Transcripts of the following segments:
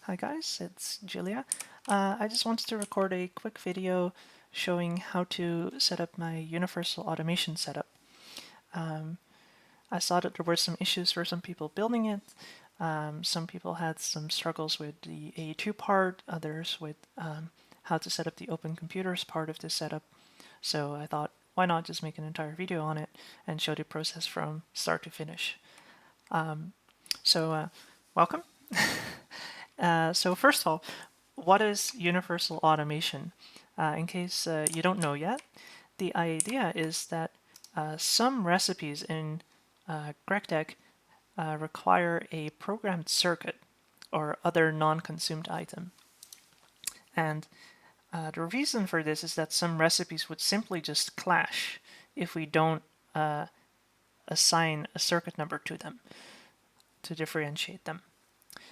Hi guys, it's Julia. I just wanted to record a quick video showing how to set up my universal automation setup. I saw that there were some issues for some people building it. Some people had some struggles with the A2 part, others with how to set up the OpenComputers part of this setup. So I thought, why not just make an entire video on it and show the process from start to finish. Welcome. So first of all, what is universal automation? In case you don't know yet, the idea is that some recipes in GregTech require a programmed circuit or other non-consumed item. And the reason for this is that some recipes would simply just clash if we don't assign a circuit number to them to differentiate them.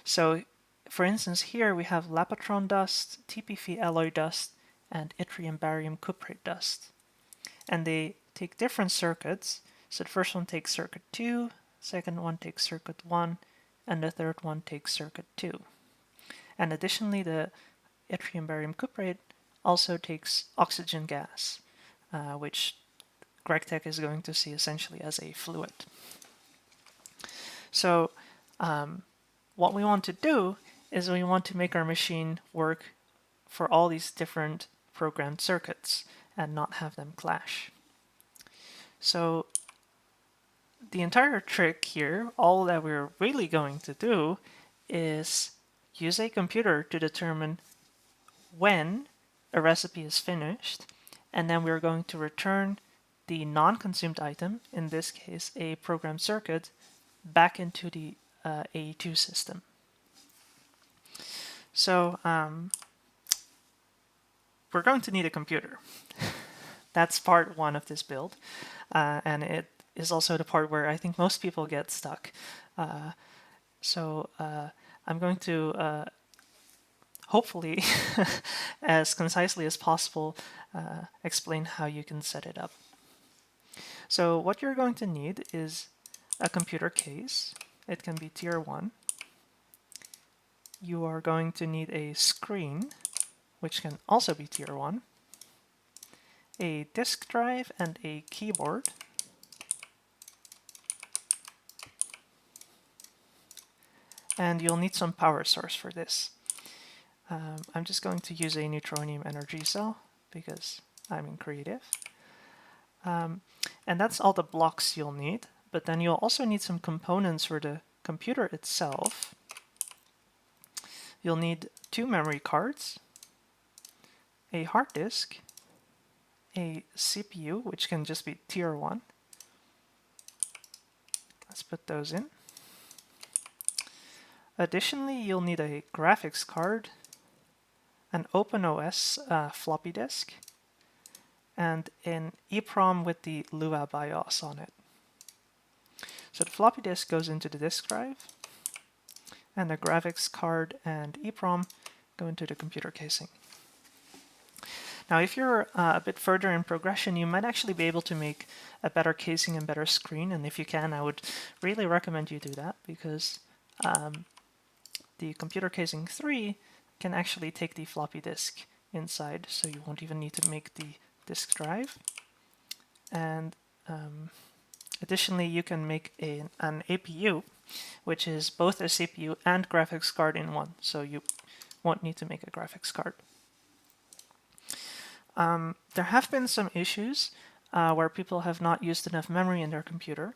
So for instance, here we have lapotron dust, TP-Phe alloy dust, and yttrium barium cuprate dust. And they take different circuits. So the first one takes circuit 2, second one takes circuit 1, and the third one takes circuit 2. And additionally, the yttrium barium cuprate also takes oxygen gas, which GregTech is going to see essentially as a fluid. So what we want to do is we want to make our machine work for all these different programmed circuits and not have them clash. So the entire trick here, all that we're really going to do is use a computer to determine when a recipe is finished, and then we're going to return the non-consumed item, in this case a programmed circuit, back into the A2 system. So we're going to need a computer. That's part one of this build, and it is also the part where I think most people get stuck. So I'm going to hopefully, as concisely as possible, explain how you can set it up. So what you're going to need is a computer case. It can be tier 1. You are going to need a screen, which can also be tier 1, a disk drive, and a keyboard. And you'll need some power source for this. I'm just going to use a neutronium energy cell because I'm in creative. And that's all the blocks you'll need, but then you'll also need some components for the computer itself. You'll need 2 memory cards, a hard disk, a CPU, which can just be tier 1. Let's put those in. Additionally, you'll need a graphics card, an OpenOS floppy disk, and an EEPROM with the LuV BIOS on it. So the floppy disk goes into the disk drive, and the graphics card and EEPROM go into the computer casing. Now, if you're a bit further in progression, you might actually be able to make a better casing and better screen, and if you can, I would really recommend you do that, because the computer casing 3 can actually take the floppy disk inside, so you won't even need to make the disk drive. And additionally, you can make an APU, which is both a CPU and graphics card in one, so you won't need to make a graphics card. There have been some issues where people have not used enough memory in their computer.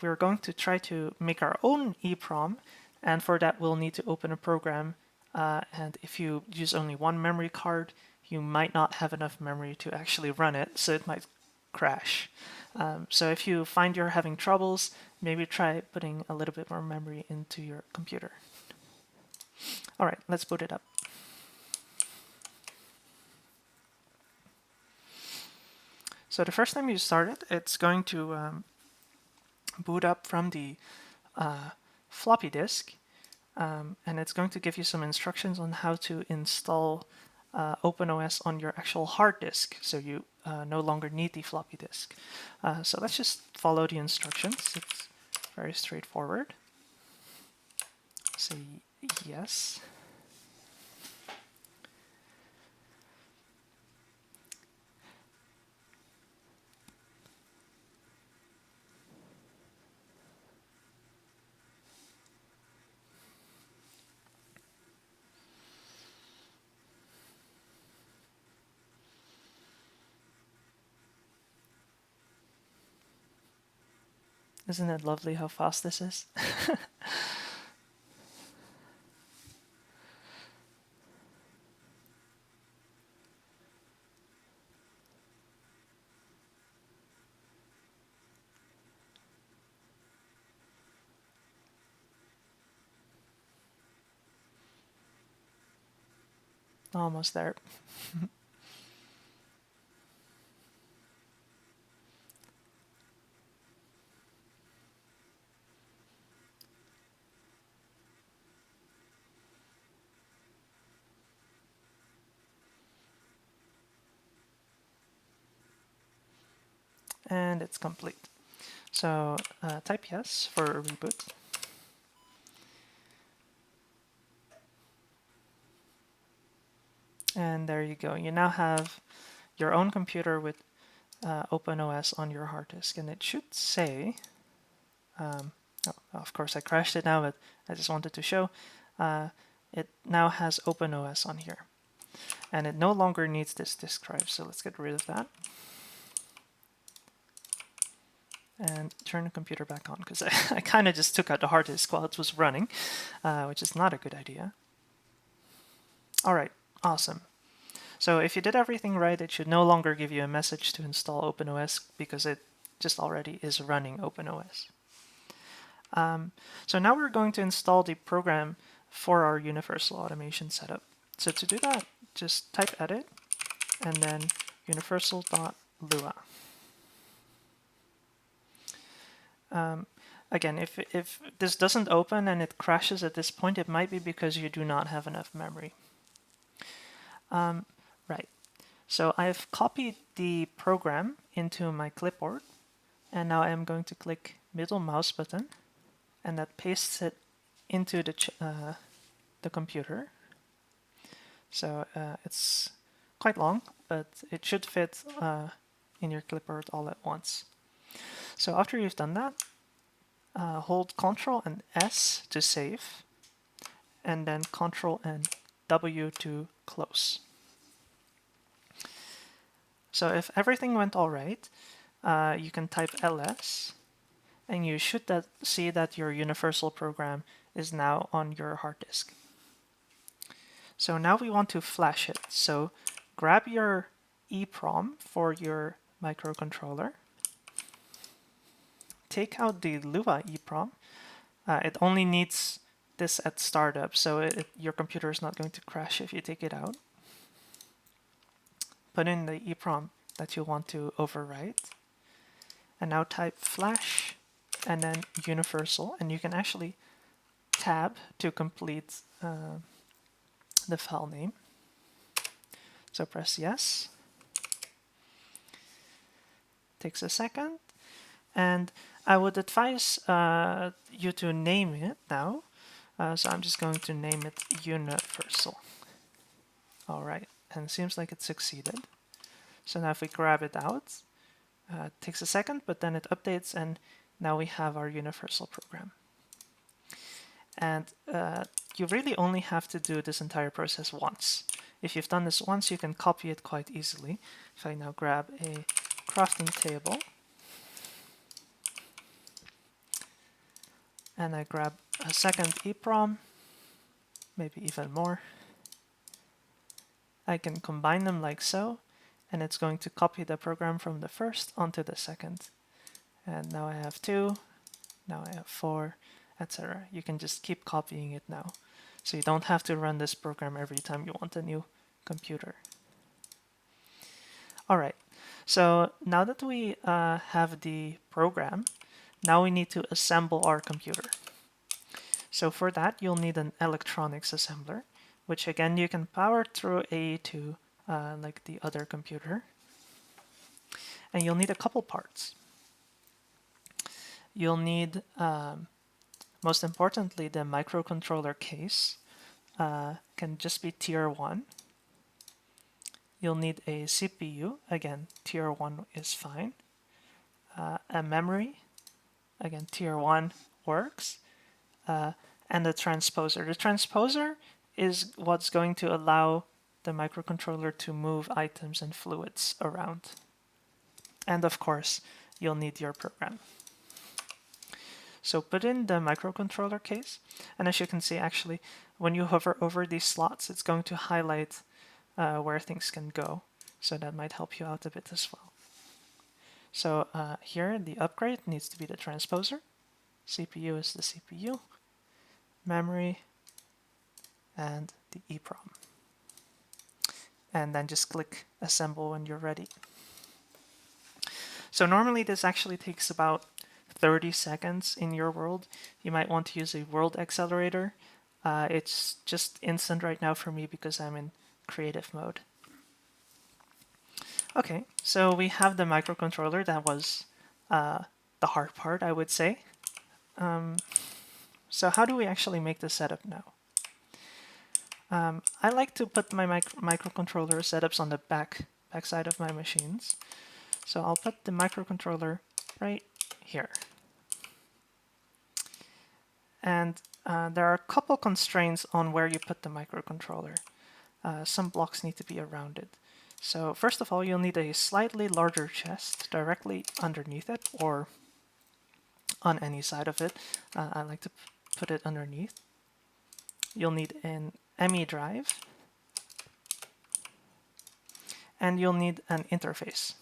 We're going to try to make our own EEPROM, and for that we'll need to open a program, and if you use only one memory card, you might not have enough memory to actually run it, so it might crash. So if you find you're having troubles, maybe try putting a little bit more memory into your computer. All right, let's boot it up. So the first time you start it, it's going to boot up from the floppy disk, and it's going to give you some instructions on how to install OpenOS on your actual hard disk, so you no longer need the floppy disk. So let's just follow the instructions. It's very straightforward. Say yes. Isn't it lovely how fast this is? Almost there. And it's complete. So type yes for a reboot. And there you go. You now have your own computer with OpenOS on your hard disk. And it should say, oh, of course I crashed it now, but I just wanted to show, it now has OpenOS on here. And it no longer needs this disk drive, so let's get rid of that. And turn the computer back on, because I kind of just took out the hard disk while it was running, which is not a good idea. All right, awesome. So if you did everything right, it should no longer give you a message to install OpenOS because it just already is running OpenOS. So now we're going to install the program for our universal automation setup. So to do that, just type edit and then universal.lua. Again, if this doesn't open and it crashes at this point, it might be because you do not have enough memory. Right. So I've copied the program into my clipboard, and now I'm going to click middle mouse button, and that pastes it into the computer. So it's quite long, but it should fit in your clipboard all at once. So after you've done that, hold Ctrl and S to save, and then Ctrl and W to close. So if everything went all right, you can type ls, and you should see that your universal program is now on your hard disk. So now we want to flash it. So grab your EEPROM for your microcontroller, take out the LuV EEPROM. It only needs this at startup, so your computer is not going to crash if you take it out. Put in the EEPROM that you want to overwrite, and now type flash and then universal, and you can actually tab to complete the file name. So press yes. Takes a second, and I would advise you to name it now. So I'm just going to name it universal. All right, and it seems like it succeeded. So now if we grab it out, it takes a second, but then it updates, and now we have our universal program. And you really only have to do this entire process once. If you've done this once, you can copy it quite easily. If I now grab a crafting table, and I grab a second EEPROM, maybe even more, I can combine them like so, and it's going to copy the program from the first onto the second. And now I have 2, now I have 4, etc. You can just keep copying it now. So you don't have to run this program every time you want a new computer. All right, so now that we have the program, now we need to assemble our computer. So for that, you'll need an electronics assembler, which again you can power through A2 like the other computer. And you'll need a couple parts. You'll need, most importantly, the microcontroller case. Can just be tier 1. You'll need a CPU. Again, tier 1 is fine. A memory. Again, tier 1 works. And the transposer. The transposer is what's going to allow the microcontroller to move items and fluids around. And of course, you'll need your program. So put in the microcontroller case, and as you can see, actually, when you hover over these slots, it's going to highlight where things can go. So that might help you out a bit as well. So here, the upgrade needs to be the transposer. CPU is the CPU, memory, and the EEPROM. And then just click assemble when you're ready. So normally this actually takes about 30 seconds in your world. You might want to use a world accelerator. It's just instant right now for me because I'm in creative mode. Okay, so we have the microcontroller. That was the hard part, I would say. So how do we actually make the setup now? I like to put my microcontroller setups on the back side of my machines. So I'll put the microcontroller right here. And there are a couple constraints on where you put the microcontroller. Some blocks need to be around it. So first of all, you'll need a slightly larger chest directly underneath it or on any side of it. I like to put it underneath. You'll need an ME drive, and you'll need an interface.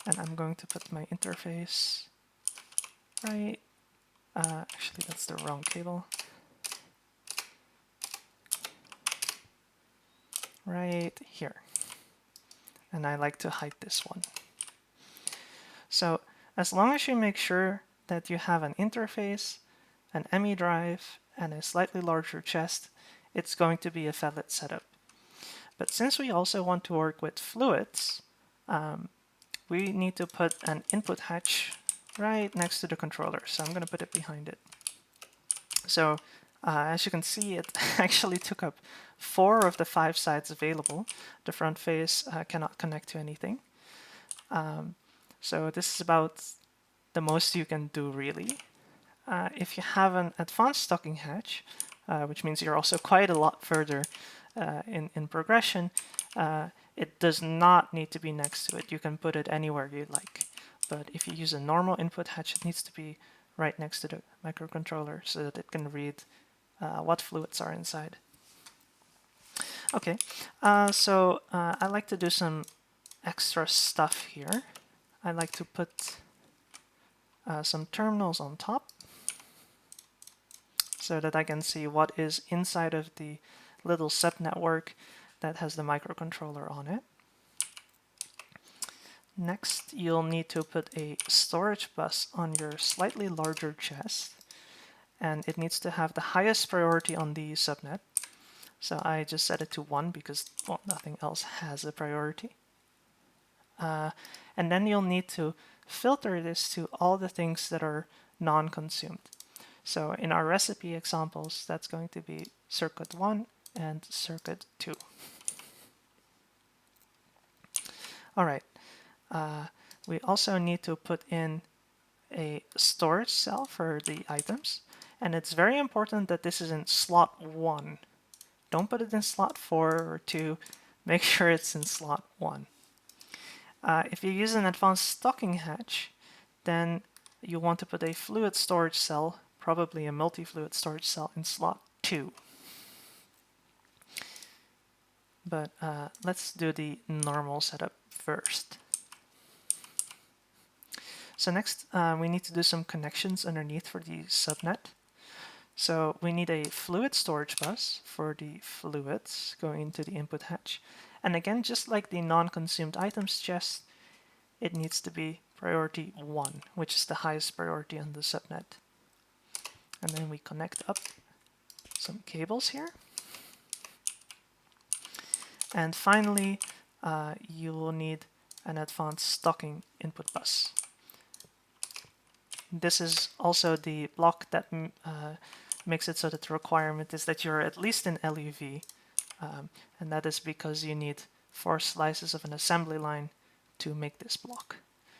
And I'm going to put my interface right, actually that's the wrong cable, right here. And I like to hide this one. So as long as you make sure that you have an interface, an ME drive, and a slightly larger chest, it's going to be a valid setup. But since we also want to work with fluids, we need to put an input hatch right next to the controller. So I'm going to put it behind it. So as you can see, it actually took up 4 of the 5 sides available. The front face cannot connect to anything. So this is about the most you can do, really. If you have an advanced stocking hatch, which means you're also quite a lot further in progression, it does not need to be next to it. You can put it anywhere you like. But if you use a normal input hatch, it needs to be right next to the microcontroller so that it can read what fluids are inside. Okay, so I like to do some extra stuff here. I like to put some terminals on top so that I can see what is inside of the little subnetwork that has the microcontroller on it. Next, you'll need to put a storage bus on your slightly larger chest, and it needs to have the highest priority on the subnet. So I just set it to 1 because, well, nothing else has a priority. And then you'll need to filter this to all the things that are non-consumed. So in our recipe examples, that's going to be circuit 1 and circuit 2. All right. We also need to put in a storage cell for the items. And it's very important that this is in slot 1. Don't put it in slot 4 or 2. Make sure it's in slot 1. If you use an advanced stocking hatch, then you want to put a fluid storage cell, probably a multi-fluid storage cell, in slot 2. But let's do the normal setup first. So next, we need to do some connections underneath for the subnet. So we need a fluid storage bus for the fluids going into the input hatch. And again, just like the non-consumed items chest, it needs to be priority 1, which is the highest priority on the subnet. And then we connect up some cables here. And finally, you will need an advanced stocking input bus. This is also the block that makes it so that the requirement is that you're at least in LuV, and that is because you need 4 slices of an assembly line to make this block.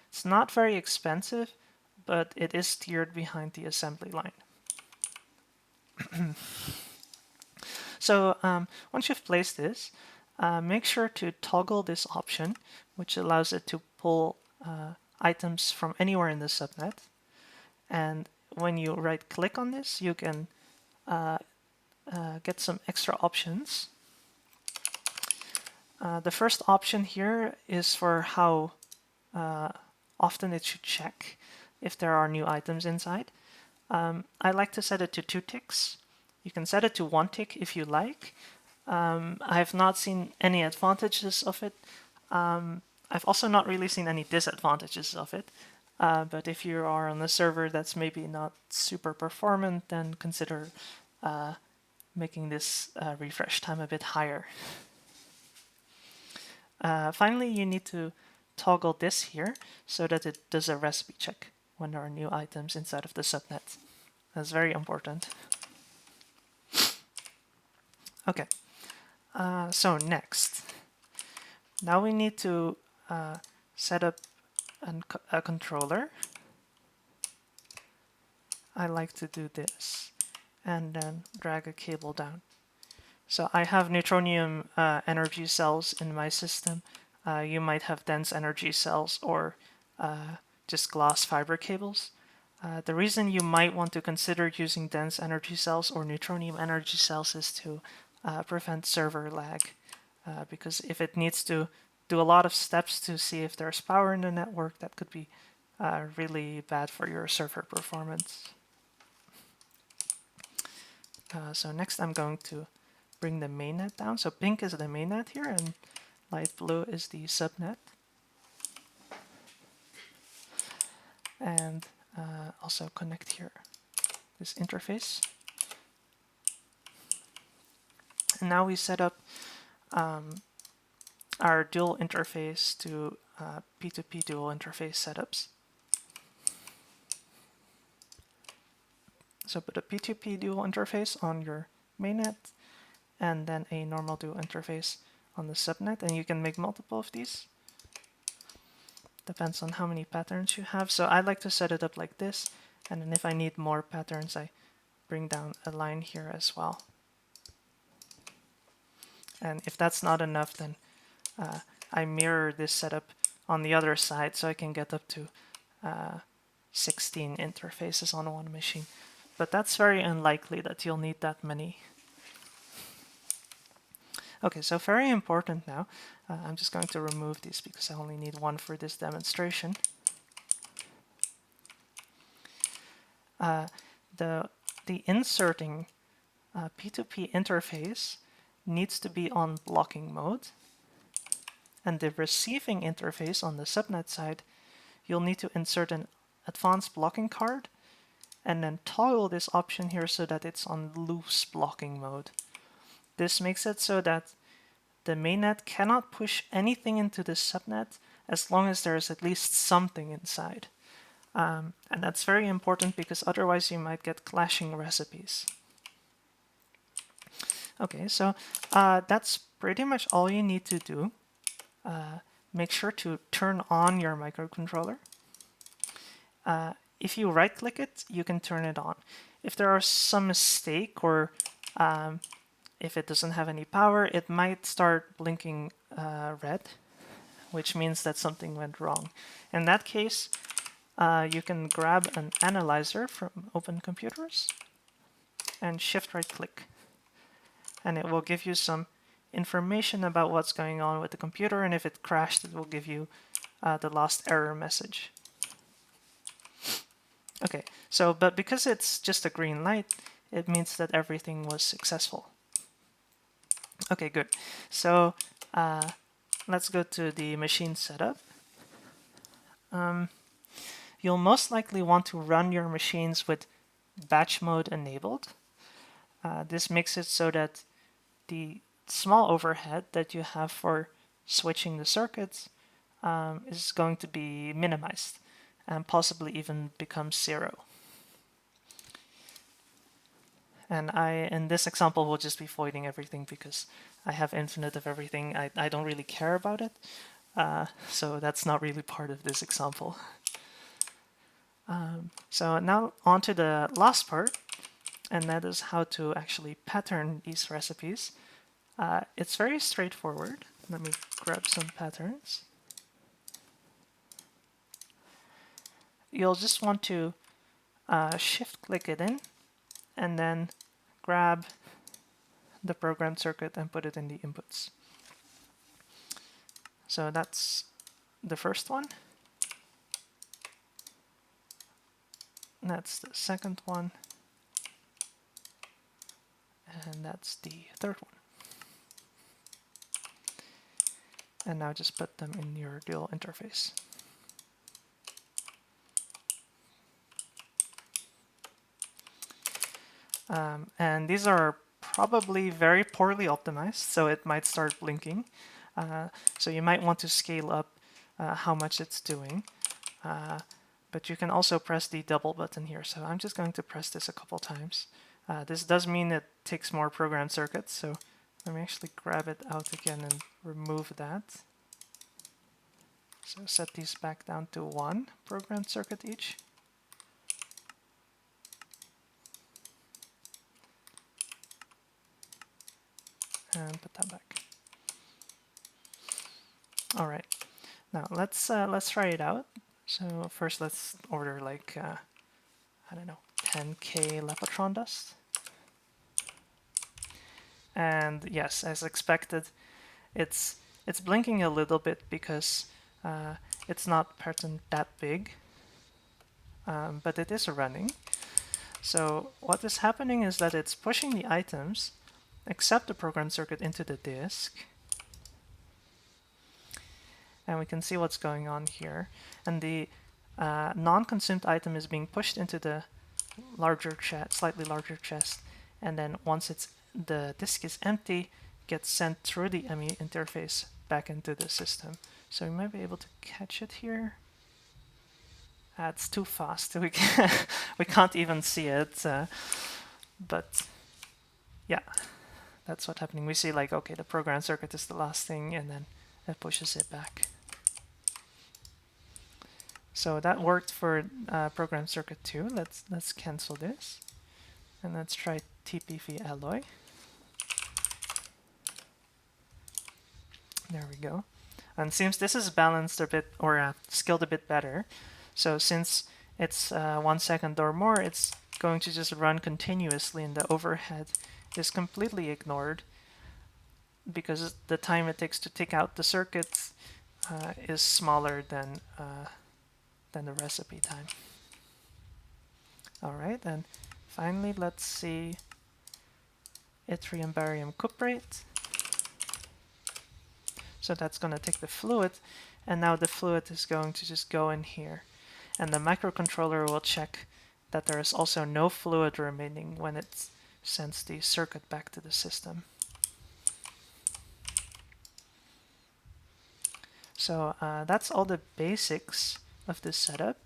It's not very expensive, but it is tiered behind the assembly line. So once you've placed this, make sure to toggle this option, which allows it to pull items from anywhere in the subnet. And when you right click on this, you can get some extra options. The first option here is for how often it should check if there are new items inside. I like to set it to 2 ticks. You can set it to 1 tick if you like. I've not seen any advantages of it. I've also not really seen any disadvantages of it. But if you are on a server that's maybe not super performant, then consider making this refresh time a bit higher. Finally, you need to toggle this here so that it does a recipe check when there are new items inside of the subnet. That's very important. Okay, so next. Now we need to set up a controller. I like to do this and then drag a cable down. So I have neutronium energy cells in my system. You might have dense energy cells or just glass fiber cables. The reason you might want to consider using dense energy cells or neutronium energy cells is to prevent server lag. Because if it needs to do a lot of steps to see if there's power in the network, that could be really bad for your server performance. So next I'm going to bring the mainnet down. So pink is the mainnet here and light blue is the subnet. And also connect here this interface. And now we set up our dual interface to P2P dual interface setups. So put a P2P dual interface on your mainnet and then a normal dual interface on the subnet, and you can make multiple of these. Depends on how many patterns you have. So I like to set it up like this, and then if I need more patterns, I bring down a line here as well. And if that's not enough, then I mirror this setup on the other side so I can get up to 16 interfaces on one machine. But that's very unlikely that you'll need that many. Okay, so very important now. I'm just going to remove these because I only need one for this demonstration. The inserting P2P interface needs to be on blocking mode. And the receiving interface on the subnet side, you'll need to insert an advanced blocking card and then toggle this option here so that it's on loose blocking mode. This makes it so that the mainnet cannot push anything into the subnet as long as there is at least something inside. And that's very important because otherwise you might get clashing recipes. Okay, so that's pretty much all you need to do. Make sure to turn on your microcontroller. If you right-click it, you can turn it on. If there are some mistake or if it doesn't have any power, it might start blinking red, which means that something went wrong. In that case, you can grab an analyzer from OpenComputers and shift right-click. And it will give you some information about what's going on with the computer, and if it crashed, it will give you the last error message. Okay, so but because it's just a green light, it means that everything was successful. Okay, good. So let's go to the machine setup. You'll most likely want to run your machines with batch mode enabled. This makes it so that the small overhead that you have for switching the circuits is going to be minimized and possibly even become 0. And in this example, will just be voiding everything because I have infinite of everything. I don't really care about it. So that's not really part of this example. So now on to the last part, and that is how to actually pattern these recipes. It's very straightforward. Let me grab some patterns. You'll just want to shift click it in, and then grab the programmed circuit and put it in the inputs. So that's the first one. That's the second one. And that's the third one. And now just put them in your dual interface. And these are probably very poorly optimized, so it might start blinking. So you might want to scale up how much it's doing. But you can also press the double button here. So I'm just going to press this a couple times. This does mean it takes more programmed circuits, so let me actually grab it out again and remove that. So set these back down to 1 programmed circuit each. And put that back. All right, now let's try it out. So first let's order like, I don't know, 10K Lepatron dust. And yes, as expected, it's blinking a little bit because it's not patterned that big, but it is running. So what is happening is that it's pushing the items, except the programmed circuit, into the disk. And we can see what's going on here. And the non-consumed item is being pushed into the larger chest, slightly larger chest, and then once the disk is empty, gets sent through the ME interface back into the system. So we might be able to catch it here. It's too fast. We can't even see it. But yeah, that's what's happening. We see like, okay, the program circuit is the last thing, and then it pushes it back. So that worked for program circuit 2. Let's cancel this, and let's try TPV alloy. There we go. And seems this is balanced a bit, or scaled a bit better. So since it's 1 second or more, it's going to just run continuously, and the overhead is completely ignored because the time it takes to take out the circuit is smaller than the recipe time. All right, and finally, let's see yttrium barium cuprate. So that's going to take the fluid, and now the fluid is going to just go in here. And the microcontroller will check that there is also no fluid remaining when it sends the circuit back to the system. So that's all the basics of this setup.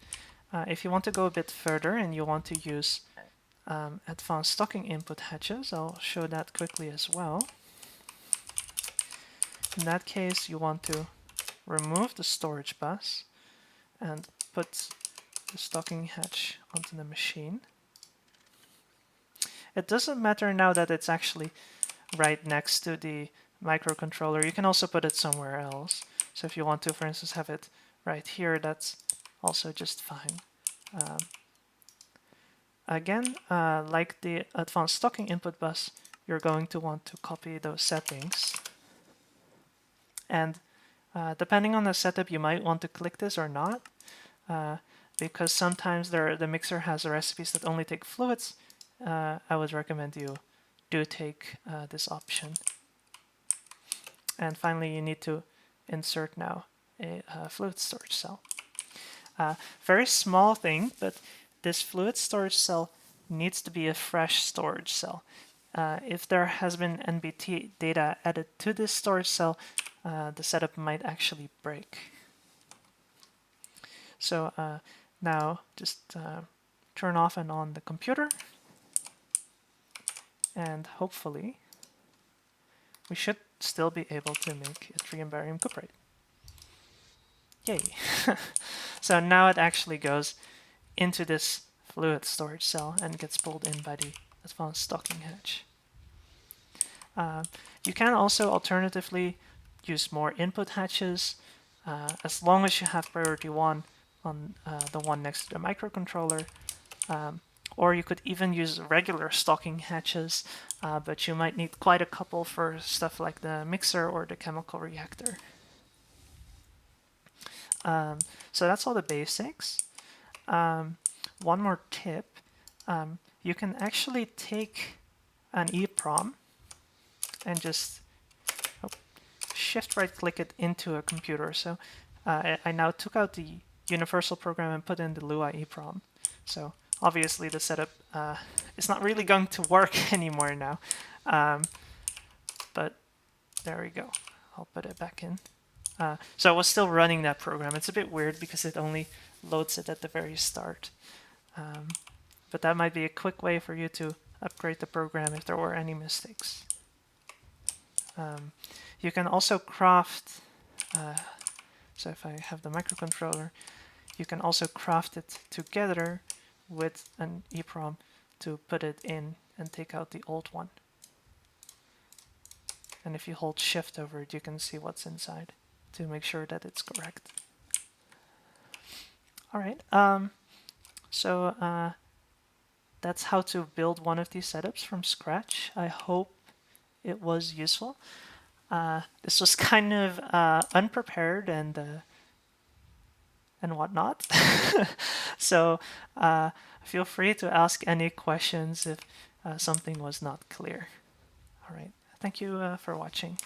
If you want to go a bit further and you want to use advanced stocking input hatches, I'll show that quickly as well. In that case, you want to remove the storage bus and put the stocking hatch onto the machine. It doesn't matter now that it's actually right next to the microcontroller. You can also put it somewhere else. So if you want to, for instance, have it right here, that's also just fine. Again, like the advanced stocking input bus, you're going to want to copy those settings. And depending on the setup, you might want to click this or not, because sometimes the mixer has recipes that only take fluids. I would recommend you do take this option. And finally, you need to insert now a fluid storage cell. Very small thing, but this fluid storage cell needs to be a fresh storage cell. If there has been NBT data added to this storage cell, the setup might actually break. So now just turn off and on the computer, and hopefully we should still be able to make yttrium barium cuprate. Yay! So now it actually goes into this fluid storage cell and gets pulled in by the advanced stocking hatch. You can also alternatively use more input hatches, as long as you have priority 1 on the one next to the microcontroller. Or you could even use regular stocking hatches, but you might need quite a couple for stuff like the mixer or the chemical reactor. So that's all the basics. One more tip. You can actually take an EEPROM and just shift right click it into a computer. So I now took out the universal program and put in the Lua EEPROM. So obviously the setup is not really going to work anymore now. But there we go. I'll put it back in. So I was still running that program. It's a bit weird because it only loads it at the very start. But that might be a quick way for you to upgrade the program if there were any mistakes. You can also craft, so if I have the microcontroller, you can also craft it together with an EEPROM to put it in and take out the old one. And if you hold shift over it, you can see what's inside to make sure that it's correct. All right, so that's how to build one of these setups from scratch. I hope it was useful. This was kind of unprepared and whatnot. So feel free to ask any questions if something was not clear. All right, thank you for watching.